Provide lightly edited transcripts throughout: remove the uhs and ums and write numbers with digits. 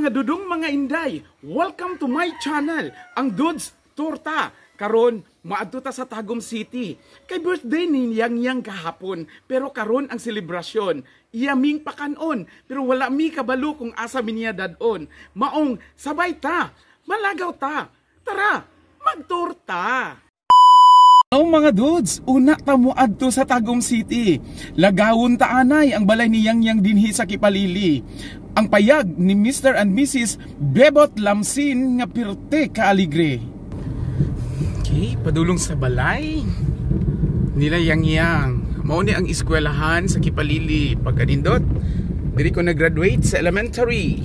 mga dudong mga inday, welcome to my channel, ang Dudes Torta. Karon, maadto ta sa Tagum City. Kay birthday ni Yang kahapon, pero karon ang selebrasyon. Iyaming pakanon, pero wala mi kabalo kung asa mi niya dadon. Maong, sabay ta, malagaw ta. Tara, magtorta. Oh mga dudes, una ta mo adto sa Tagum City. Lagawon ta anay ang balay ni Yang dinhi sa Kipalili. Ang payag ni Mr. and Mrs. Bebot Lamsin nga pirte ka aligre. Okay, padulong sa balay nila Yang. Mao ni ang eskwelahan sa Kipalili pagkanindot. Diri ko na-graduate sa elementary.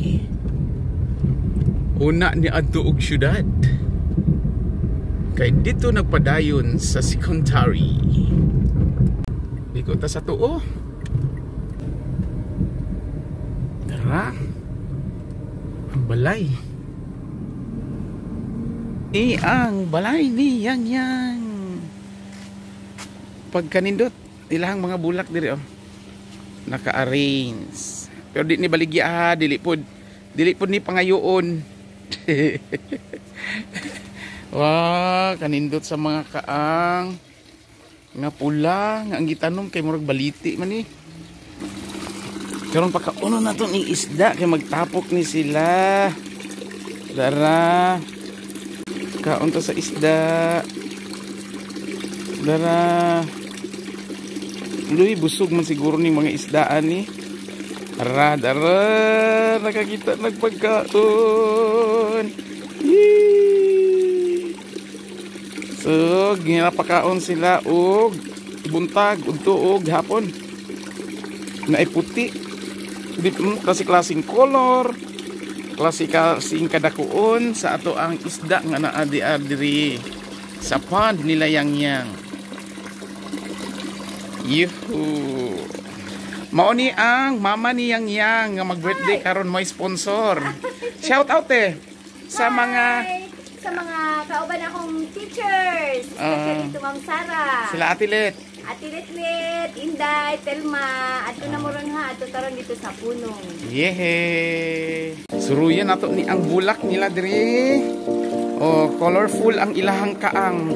Una ni adto og syudad. Kay dito nagpadayon sa secondary. Di ko ta sa tuo. Tara. Ang balay. Ang balay ni Yang. Pagkanindot, ilahang mga bulak diri oh. Naka-arrange. Pero di ni baligya dili pod ni pangayoon. Wah, kanindot sa mga kaang nga pula, nga ang gitanom kay murag baliti man ni. Karon pakauno naton ing isda kay magtapok ni sila. Dara. Kaon to sa isda. Dara. Luy busog man siguro ni mga isdaan ni. Dara, nakakita nagpagkaon. So, ginapakaon sila og buntag, ug tuog hapon. Naay puti. Klase-klaseng color. Klase-klaseng kadakuon sa ato ang isda nga naa diri sa pond nila Yang. Yuhu. Mao ni ang mama ni Yang nga mag-birthday karon mo sponsor. Shout out sa mga kauban akong teachers. Especially to Ma'am Sara. Sila Ate Let. Ate Let, Inday, Telma. Ato na moron ha. Ato taron dito sa punong. Yehe. Suruyan nato ni ang bulak nila diri. Oh, colorful ang ilahang kaang.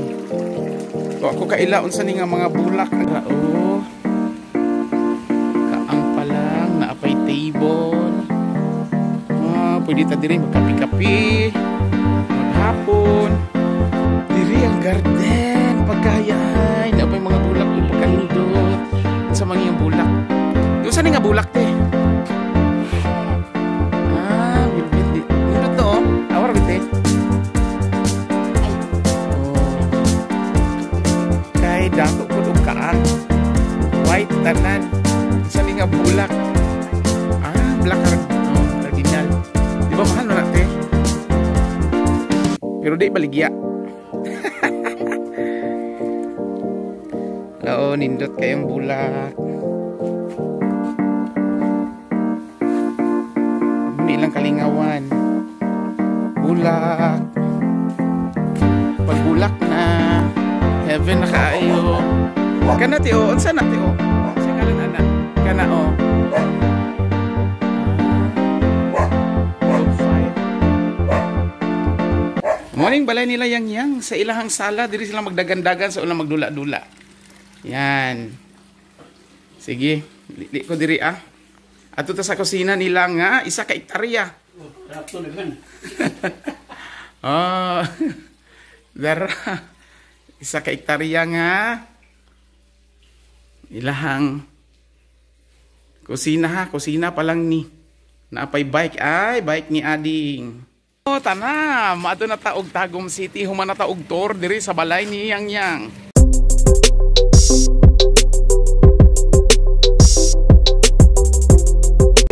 So, ako kailaon sa ni nga mga bulak. Oh. Kaang pa lang. Naapay table. Pwede ta diri magkapi-kapi. Maghapon. Diri ang garden. Pagkayay. Naapay mga bulak. Pagkahindot. Sa mga yung bulak. Doon sa ni nga bulak te. Bilbil. Hindot to oh. Awar bite. Kay dato ko doon kaan. White tanan. Sa ni nga bulak. Black cardinal. Di ba mahal na natin? Pero di baligya. Oo, nindot kayong bulak. Ilang kalingawan. Bulak. Pag bulak na, heaven na kaayo. Kana ti o, unsa na ti o? Unsa ngalan anak? Kana o. Morning balay nila Yang sa ilahang sala diri sila magdagan-dagan sa unang magdula-dula. Yan. Sige, li ko diri Ato ta sa kusina nila nga isa ka hektarya. Rapto naman. Dara. Isa ka hektarya nga ilahang kusina kusina pa lang ni. Naapay bike bike ni Ading. Tana, maato na ta og Tagum City, human na ta og tour diri sa balay ni Yang.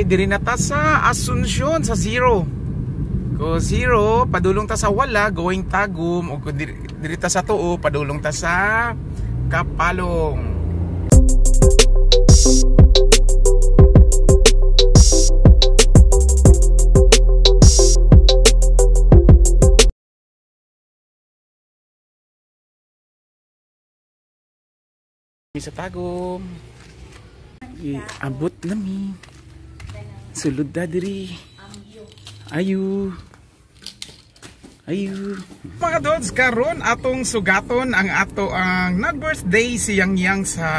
Diri na ta sa Asuncion sa Zero. Ko Zero, padulong ta sa wala going Tagum, o diri ta sa tuo, padulong ta sa Kapalong. Sa Tagum. Abot nami. Sulod da diri. Ayu. Ayu. Mga Dods, karon atong sugaton ang ato ang nag-birthday si Yang Yang sa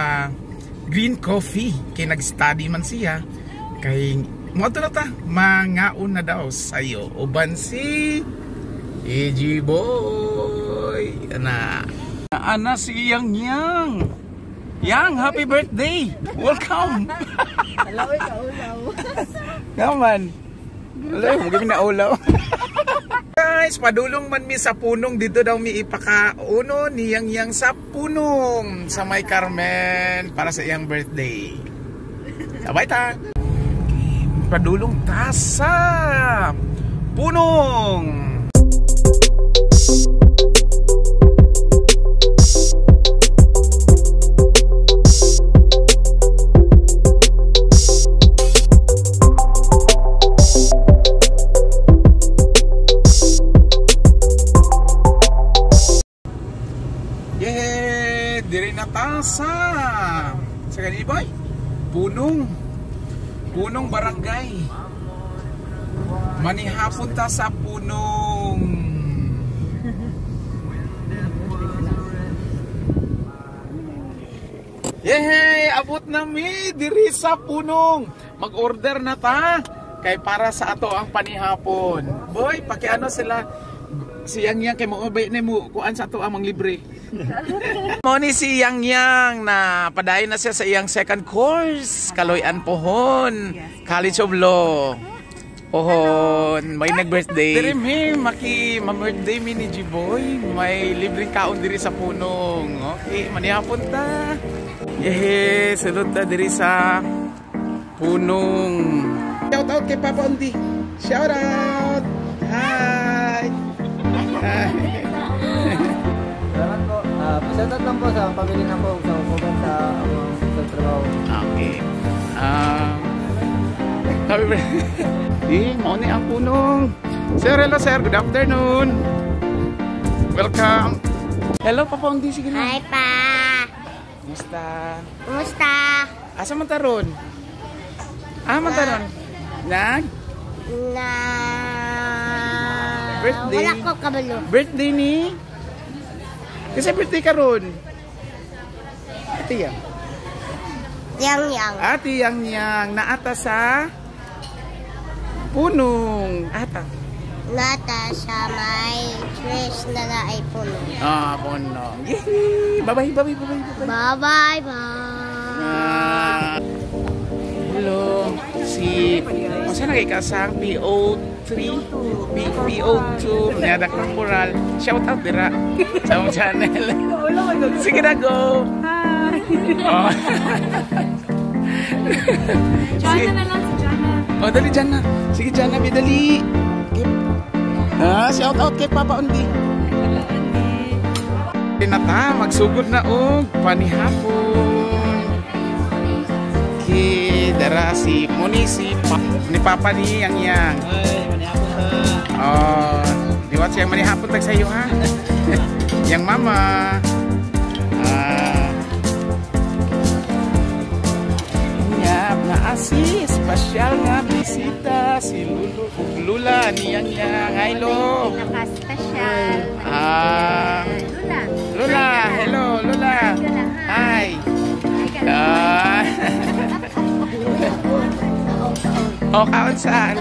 Green Coffee. Kay nag-study man siya. Kay mo na ta, mangaon na daw sayo. Uban si EG Boy. Ana si Yang Yang. Yang, happy birthday! Welcome! Alaw, ikaulaw. Naman. Alaw, magiging na ulaw. Guys, padulong man mi sa punong dito daw mi ipakauno ni Yang Yang sa punong sa May Carmen para sa iyang birthday. Sabay ta. Padulong ta sa punong. Diri na ta sa ganito boy, punong barangay. Manihapon ta sa punong. Yehey, abot na mi diri sa punong. Mag-order na ta kay para sa ato ang panihapon. Boy, pakiano sila si Yang Yang kay mo obay ni mo kuan sa ato amang libre. Mo ni si Yang Yang na padayon na siya sa iyang second course, Kaloy-an Pohon, College of Law. Pohon, may nag-birthday. Diri mi ma-birthday mi ni G-Boy, may libreng kaon diri sa punong. Okay, manihapon ta. Yehe, sulod ta diri sa punong. Shout out kay Papa Undi. Shout out. Hi. Hi. Salamat po. Pasyatat lang po sa pamilya na po sa upugan sa trabaho. Okay. Happy birthday. Mauni ang punong. Sir, hello sir. Good afternoon. Welcome. Hello, Papa Undi. Sige na. Hi pa. Kumusta? Kumusta? Asa man taron? Man taron? Nag? Birthday. Wala ko kabalo. Birthday ni? Kasi birthday karon. Ate Yang. Yang Yang. Ate Yang Yang. Naata sa punong. Ata. Nata sa may tres na na ay puno. Punong. Yehey! Bye-bye. Bye-bye. Hello. Si... Masa nagkikasang PO3? PO2. Nadak ng moral. Shout out dira. Sa mong channel. Sige na, go. Hi. Oh. Jana na lang si Jana. Oh, dali Jana. Sige Jana, bidali. Shout out kay Papa Undi. Tinata, magsugod na og panihapon. Dara si Munisip ni Papa ni Yang Yang. Ay, manihapon ta. Oh, diwat siya manihapon tag sayo ha. Yang mama. Nyap na asi special nga bisita si Lula ni Yang Yang. Hi Lo. Naka-special. Lula, hello Lula. Hi. Oh, kaon saan?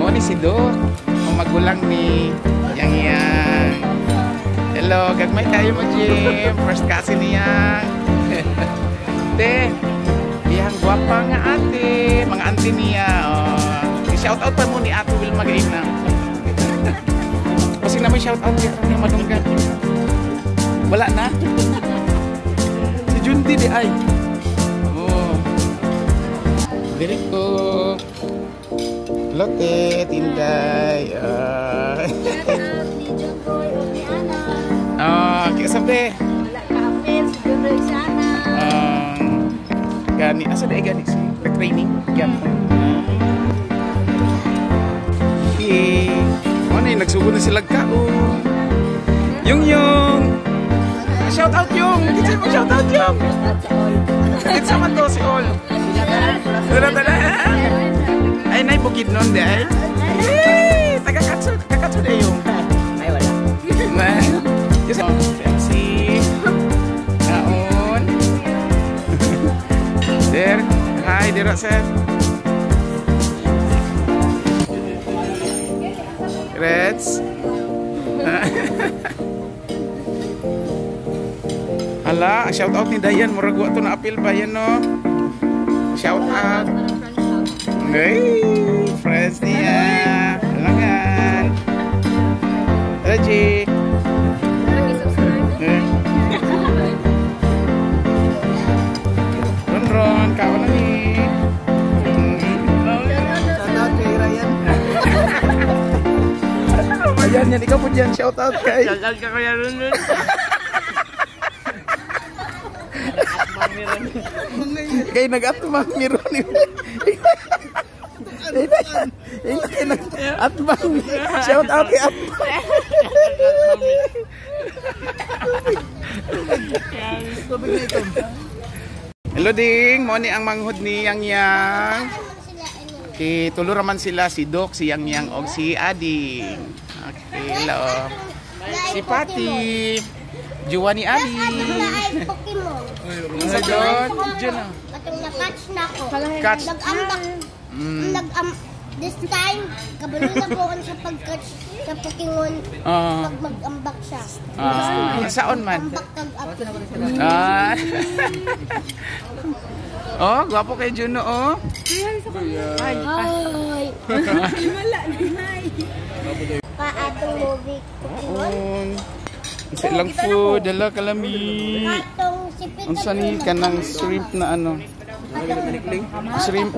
Mo ni si Do, ang magulang ni Yang Yang. Hello, gagmay tayo mo Jim. First cousin niya. Te, iyang gwapa nga ate, mga auntie niya. I-shout out pa mo ni Ate Wilma Gaina. Kasi na may shout out niya madunggan. Wala na. Si Jundi di ay. Direko. Lotte, Tinday. Kaya sabi. Wala ka-apel, siguro sana. Gani, asa na gani si training? Yan. Ano yung nagsugod na sila kaon. Yung. Shout out yung. Hindi sa'yo mag-shout out yung. It's naman to si Ol. Dala. Ay, nay bukid nun di ay. Yay! Kakatso di yung. Ay, wala. Yes, Pepsi. Naon. There. Hi, dira sir. Reds. Hala, shout out ni Dayan. Murag wa to na apil ba yan no? Shout out. Hey, friends niya. Halangan. Reggie. Ron, kawan na ni. Shout out kay Ryan. Ayan, yan. Ikaw po dyan. Shout out kay. Shout out ka Kuya Ron. Kay nag-atbang ni Ron. Atbang. Shout out kay Atbang. Hello ding, mo ni ang manghod ni Yang Yang. Tulo raman sila si Doc, si Yang Yang og si Ading. Okay, hello. Si Pati. Juwa ni Adi. Pokemon. Sa John, John. Katong na-catch na ko. Catch. Nag-ambak. This time, kabalo na ko sa pag-catch sa Pokemon. Pag mag-ambak siya. Saon man? Ambak kag-up. Oh, gwapo kay Juno, oh. Hi. Paatong movie Pokemon. Isa lang food, dala kalami. Katong si Pikachu. Unsa ni kanang shrimp na ano? Shrimp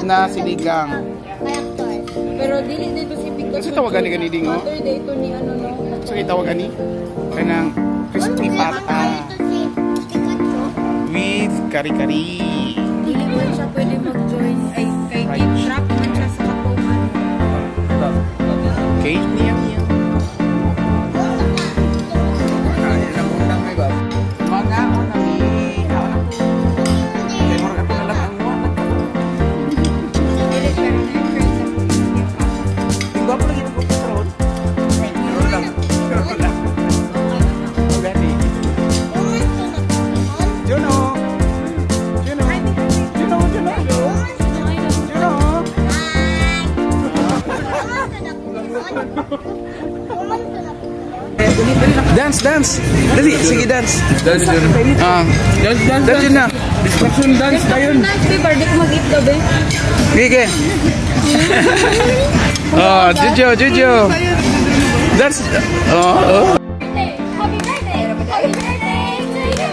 na sinigang. Character. Pero dili dito si Pikachu. Kasi tawagan ni ganiding, oh. Mother dito ni ano no. So tawagan ni kanang crispy pata Ito si Pikachu. with kari-kari. Dili man siya pwede mag-join ay kay Keep Track man siya sa kapuman. Okay, niyang yan. Mga onami, kaon ako. Kaya mo rin na lang ang mga. Dili siya rin ang friends sa Yung gwapo lagi ng sa road. Road lang. Road lang. O gani. Juno. Juno. Juno. Juno. Juno. Dance, dance. Dali, sige dance. Dance, dance yun na. Distraction dance na yun. Nice paper, di ko mag-eat ka be. Sige. Oh, Jojo, Jojo. Dance. Oh, oh. Happy birthday! Happy birthday to you!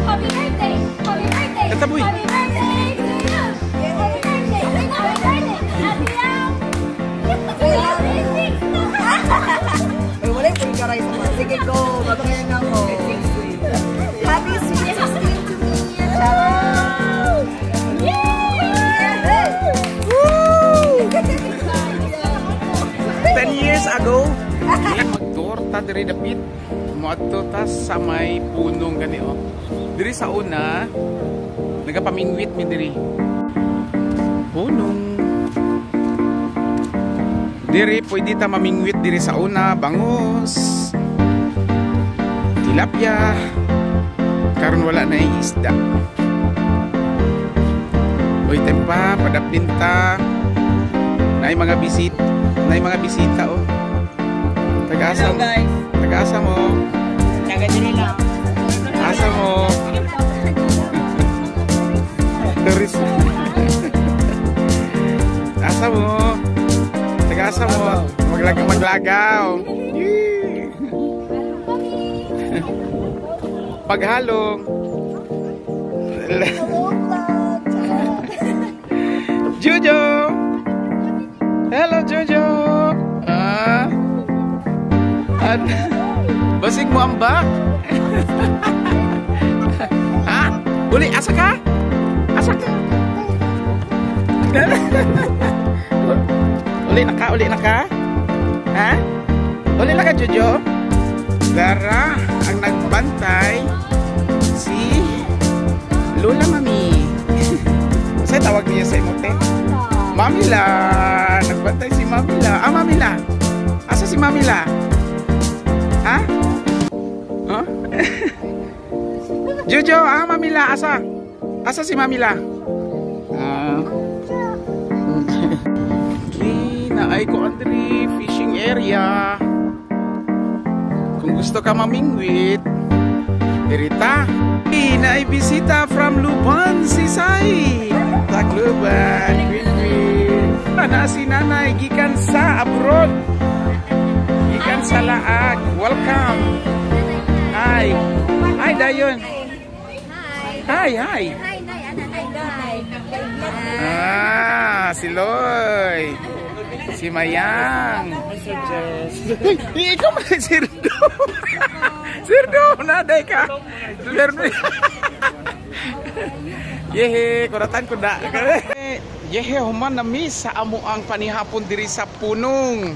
Happy birthday! Happy birthday! Tataboy. Happy birthday to you! Happy birthday! Happy birthday! Happy Wala yung pulgaray sa mga. Sige, go. Babangayan ako. Happy 16 to me. Wow! Yay! 10 years ago, magtorta diri dapit. Moadto ta sa may punong gani oh. Diri sa una, nagapamingwit mi diri. Punong. Diri pwede ta mamingwit diri sa una, bangus. Tilapia. Karon wala na yung isda. Uy, tempa, padapin ta. Nay mga bisita oh. Taga-asa mo. Taga-asa mo. Taga-Dirila. Asa mo. Turis. Asa mo. Taga-asa mo. Maglagaw. Yee. Paghalong. Jojo. Hello Jojo. Basig mo ang ba? Ha? Uli, asa ka? Asa ka? Uli na ka? Ha? Uli na ka, Jojo? Dara, ang nagbantay si Lola Mami. Sa'yo tawag niya sa imote? Mamila. Nagbantay si Mamila. Ah, Mamila. Asa si Mamila? Ha? Huh? Jojo, Mamila, asa? Asa si Mamila? Naay ko Andre, fishing area. Kung gusto ka mamingwit, dirita. Naay bisita from Luban, Sisay. Tacloban, Quinquin. Na si nanay, gikan sa abroad. Gikan sa Laag. Welcome. Hi. Hi, Dayon. Hi, hi. Si Loy. Si Mayang. Ikaw man si Sirdo. Sirdo, naday ka. Yehe, kuratan ko na. Yehe, human na miss sa amo ang panihapon diri sa punong.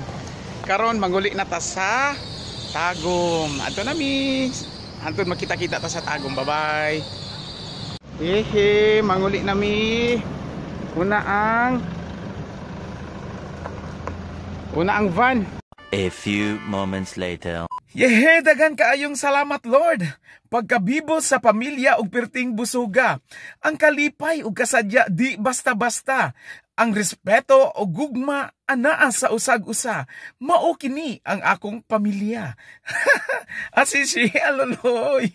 Karon manguli na ta sa Tagum. Ato na miss. Anton makita-kita ta sa Tagum. Bye-bye. Yehe, manguli na mi. Una ang van. A few moments later. Yehe, dagan kaayong salamat Lord. Pagkabibo sa pamilya ug perting busuga. Ang kalipay ug kasadya di basta-basta. Ang respeto o gugma anaa sa usag-usa. Mao kini ang akong pamilya. Asisi aloloy.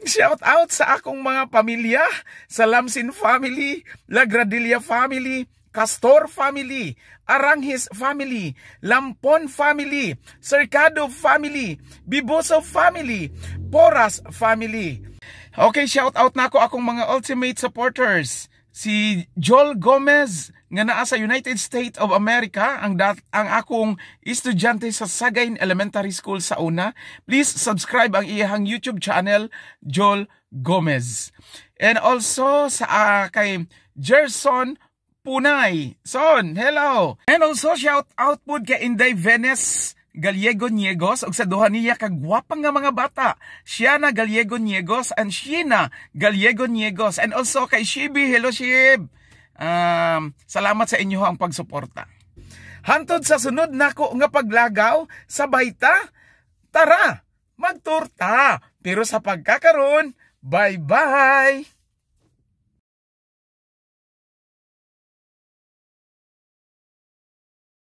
Shout out sa akong mga pamilya, sa Lamsin family, Lagradilla family, Castor family, Aranghis family, Lampon family, Cercado family, Biboso family, Poras family. Okay, shout out na ako akong mga ultimate supporters. Si Joel Gomez nga naa sa United States of America, ang akong estudyante sa Sagain Elementary School sa una. Please subscribe ang iyang YouTube channel, Joel Gomez. And also sa kay Gerson Punay. Son, hello. And also shout out po kay Inday Venice Gallego Niegos ug sa duha niya kagwapang nga mga bata. Shiana Gallego Niegos and Sheena Gallego Niegos. And also kay Shibi. Hello Shib. Salamat sa inyo ang pagsuporta. Hantod sa sunod nako nga paglagaw, sabay ta. Tara, magturta. Pero sa pagkakaroon, bye-bye.